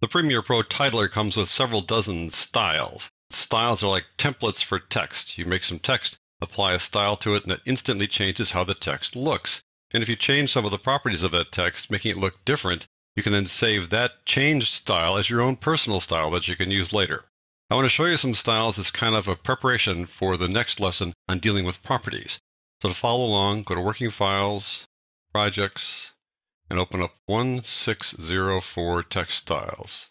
The Premiere Pro titler comes with several dozen styles. Styles are like templates for text. You make some text, apply a style to it, and it instantly changes how the text looks. And if you change some of the properties of that text, making it look different, you can then save that changed style as your own personal style that you can use later. I want to show you some styles as kind of a preparation for the next lesson on dealing with properties. So to follow along, go to Working Files, Projects, and open up 1604 Text Styles.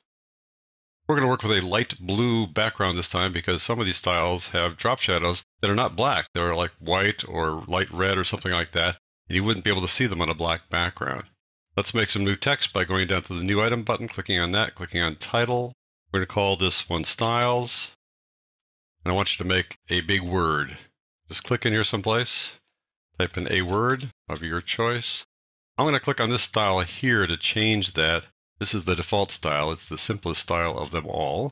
We're going to work with a light blue background this time because some of these styles have drop shadows that are not black. They're like white or light red or something like that, and you wouldn't be able to see them on a black background. Let's make some new text by going down to the New Item button, clicking on that, clicking on Title. We're going to call this one Styles, and I want you to make a big word. Just click in here someplace, type in a word of your choice. I'm going to click on this style here to change that. This is the default style. It's the simplest style of them all.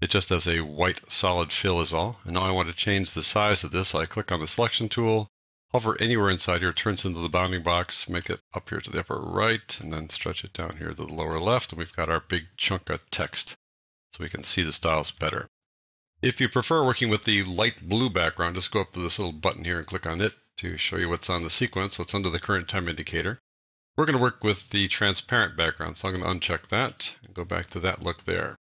It just has a white solid fill is all. And now I want to change the size of this. I click on the selection tool, hover anywhere inside here, it turns into the bounding box, make it up here to the upper right, and then stretch it down here to the lower left, and we've got our big chunk of text so we can see the styles better. If you prefer working with the light blue background, just go up to this little button here and click on it to show you what's on the sequence, what's under the current time indicator. We're going to work with the transparent background, so I'm going to uncheck that and go back to that look there.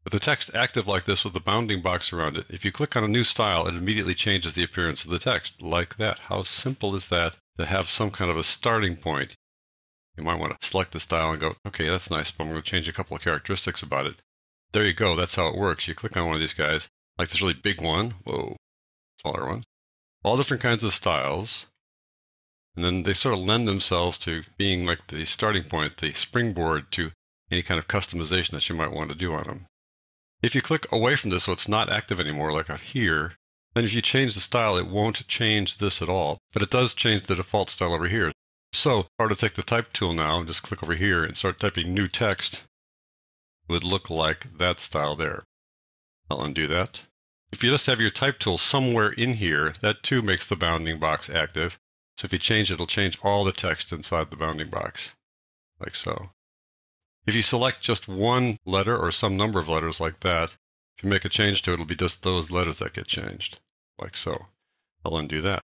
With the text active like this with the bounding box around it, if you click on a new style, it immediately changes the appearance of the text, like that. How simple is that to have some kind of a starting point? You might want to select the style and go, okay, that's nice, but I'm going to change a couple of characteristics about it. There you go, that's how it works. You click on one of these guys, like this really big one, whoa, smaller one, all different kinds of styles. And then they sort of lend themselves to being like the starting point, the springboard to any kind of customization that you might want to do on them. If you click away from this so it's not active anymore, like out here, then if you change the style, it won't change this at all, but it does change the default style over here. So if I were to take the type tool now and just click over here and start typing new text, it would look like that style there. I'll undo that. If you just have your type tool somewhere in here, that too makes the bounding box active. So if you change it, it'll change all the text inside the bounding box, like so. If you select just one letter or some number of letters like that, if you make a change to it, it'll be just those letters that get changed, like so. I'll undo that.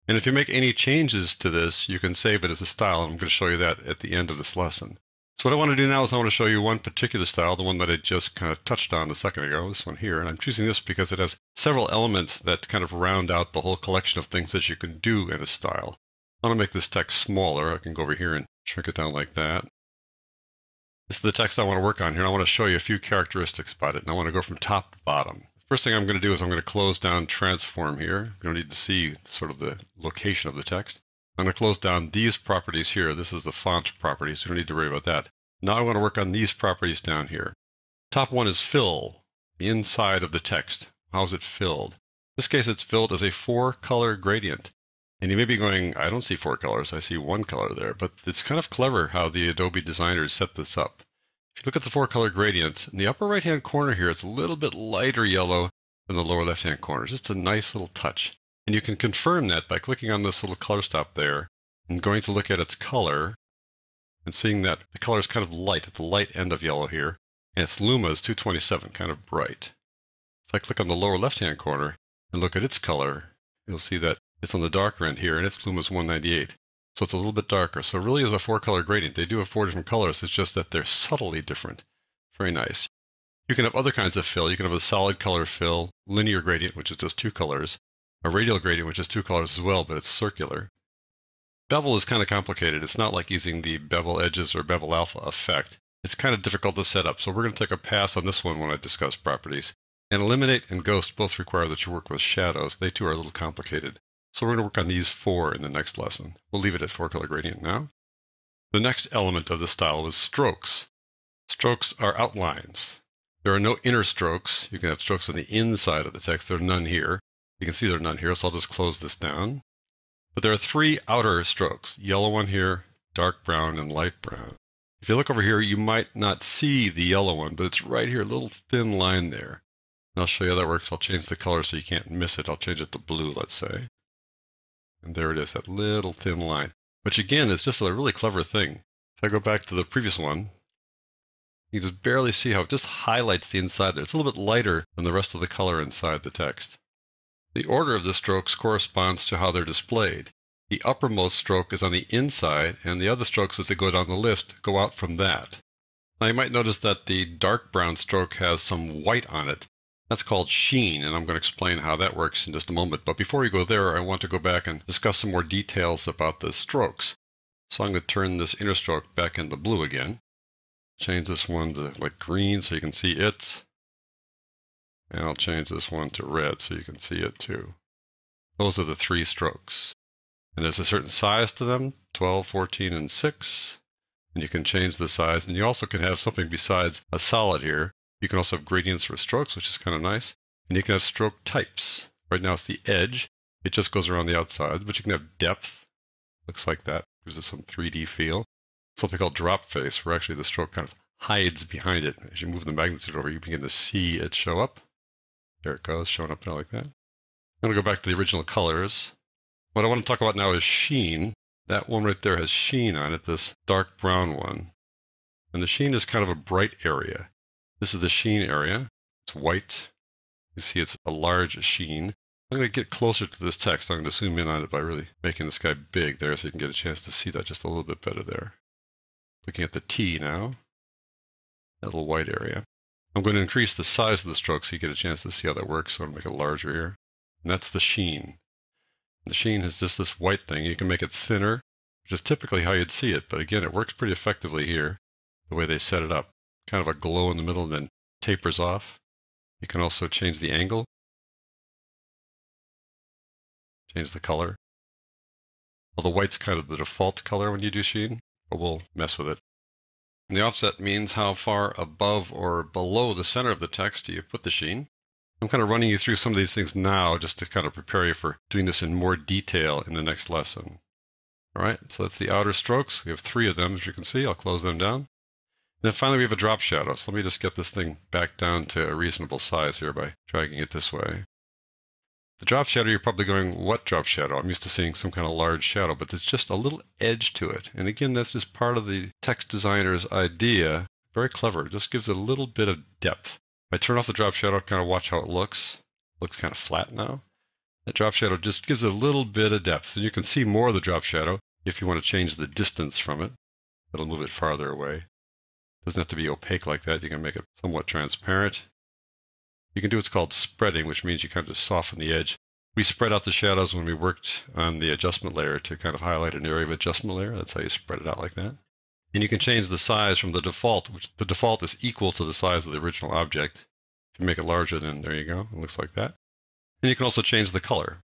And if you make any changes to this, you can save it as a style, and I'm going to show you that at the end of this lesson. So what I want to do now is I want to show you one particular style, the one that I just kind of touched on a second ago, this one here. And I'm choosing this because it has several elements that kind of round out the whole collection of things that you can do in a style. I want to make this text smaller. I can go over here and shrink it down like that. This is the text I want to work on here, and I want to show you a few characteristics about it. And I want to go from top to bottom. First thing I'm going to do is I'm going to close down Transform here. You don't need to see sort of the location of the text. I'm going to close down these properties here. This is the font properties. You don't need to worry about that. Now I want to work on these properties down here. Top one is fill, the inside of the text. How is it filled? In this case, it's filled as a 4-color gradient. And you may be going, I don't see 4 colors. I see 1 color there. But it's kind of clever how the Adobe designers set this up. If you look at the 4-color gradient, in the upper right-hand corner here, it's a little bit lighter yellow than the lower left-hand corner. It's just a nice little touch. And you can confirm that by clicking on this little color stop there and going to look at its color and seeing that the color is kind of light at the light end of yellow here. And its luma is 227, kind of bright. If I click on the lower left-hand corner and look at its color, you'll see that it's on the darker end here and its luma is 198. So it's a little bit darker. So it really is a 4-color gradient. They do have 4 different colors. It's just that they're subtly different. Very nice. You can have other kinds of fill. You can have a solid color fill, linear gradient, which is just 2 colors. A radial gradient, which is 2 colors as well, but it's circular. Bevel is kind of complicated. It's not like using the bevel edges or bevel alpha effect. It's kind of difficult to set up, so we're going to take a pass on this one when I discuss properties. And Eliminate and Ghost both require that you work with shadows. They too are a little complicated. So we're going to work on these 4 in the next lesson. We'll leave it at 4-color gradient now. The next element of the style is strokes. Strokes are outlines. There are no inner strokes. You can have strokes on the inside of the text. There are none here. You can see there are none here, so I'll just close this down. But there are 3 outer strokes, yellow one here, dark brown, and light brown. If you look over here, you might not see the yellow one, but it's right here, a little thin line there. And I'll show you how that works. I'll change the color so you can't miss it. I'll change it to blue, let's say. And there it is, that little thin line. Which again is just a really clever thing. If I go back to the previous one, You can just barely see how it just highlights the inside there. It's a little bit lighter than the rest of the color inside the text. The order of the strokes corresponds to how they're displayed. The uppermost stroke is on the inside, and the other strokes as they go down the list go out from that. Now you might notice that the dark brown stroke has some white on it. That's called sheen, and I'm going to explain how that works in just a moment. But before we go there, I want to go back and discuss some more details about the strokes. So I'm going to turn this inner stroke back into blue again. Change this one to like green so you can see it. And I'll change this one to red so you can see it too. Those are the 3 strokes. And there's a certain size to them, 12, 14, and 6. And you can change the size. And you also can have something besides a solid here. You can also have gradients for strokes, which is kind of nice. And you can have stroke types. Right now it's the edge. It just goes around the outside. But you can have depth. Looks like that. Gives it some 3D feel. Something called drop face, where actually the stroke kind of hides behind it. As you move the magnitude over, you begin to see it show up. There it goes, showing up now like that. I'm going to go back to the original colors. What I want to talk about now is sheen. That one right there has sheen on it, this dark brown one. And the sheen is kind of a bright area. This is the sheen area. It's white. You see it's a large sheen. I'm going to get closer to this text. I'm going to zoom in on it by really making this guy big there so you can get a chance to see that just a little bit better there. Looking at the T now, that little white area. I'm going to increase the size of the stroke so you get a chance to see how that works. So I'm going to make it larger here. And that's the sheen. The sheen is just this white thing. You can make it thinner, which is typically how you'd see it. But again, it works pretty effectively here, the way they set it up. Kind of a glow in the middle and then tapers off. You can also change the angle. Change the color. Well, the white's kind of the default color when you do sheen, but we'll mess with it. And the offset means how far above or below the center of the text do you put the sheen. I'm kind of running you through some of these things now just to kind of prepare you for doing this in more detail in the next lesson. All right, so that's the outer strokes. We have 3 of them, as you can see. I'll close them down. And then finally, we have a drop shadow. So let me just get this thing back down to a reasonable size here by dragging it this way. The drop shadow, you're probably going, what drop shadow? I'm used to seeing some kind of large shadow, but there's just a little edge to it. And again, that's just part of the text designer's idea. Very clever. It just gives it a little bit of depth. If I turn off the drop shadow, kind of watch how it looks. It looks kind of flat now. That drop shadow just gives it a little bit of depth. And you can see more of the drop shadow if you want to change the distance from it. It'll move it farther away. It doesn't have to be opaque like that. You can make it somewhat transparent. You can do what's called spreading, which means you kind of just soften the edge. We spread out the shadows when we worked on the adjustment layer to kind of highlight an area of adjustment layer. That's how you spread it out like that. And you can change the size from the default, which the default is equal to the size of the original object. If you make it larger, then there you go. It looks like that. And you can also change the color.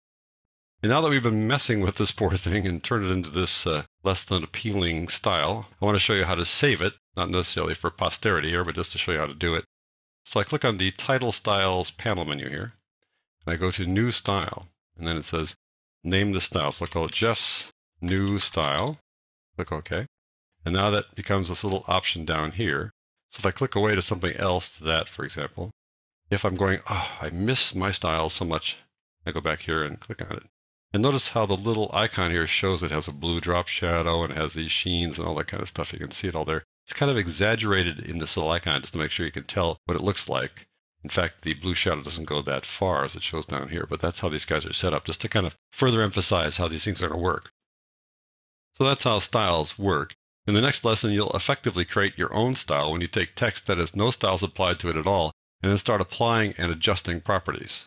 And now that we've been messing with this poor thing and turned it into this less than appealing style, I want to show you how to save it, not necessarily for posterity here, but just to show you how to do it. So I click on the Title Styles panel menu here, and I go to New Style, and then it says Name the Style. So I'll call it Jeff's New Style. Click OK. And now that becomes this little option down here. So if I click away to something else, to that, for example, if I'm going, oh, I miss my style so much, I go back here and click on it. And notice how the little icon here shows it has a blue drop shadow and it has these sheens and all that kind of stuff. You can see it all there. It's kind of exaggerated in this little icon just to make sure you can tell what it looks like. In fact, the blue shadow doesn't go that far as it shows down here, but that's how these guys are set up, just to kind of further emphasize how these things are going to work. So that's how styles work. In the next lesson, you'll effectively create your own style when you take text that has no styles applied to it at all, and then start applying and adjusting properties.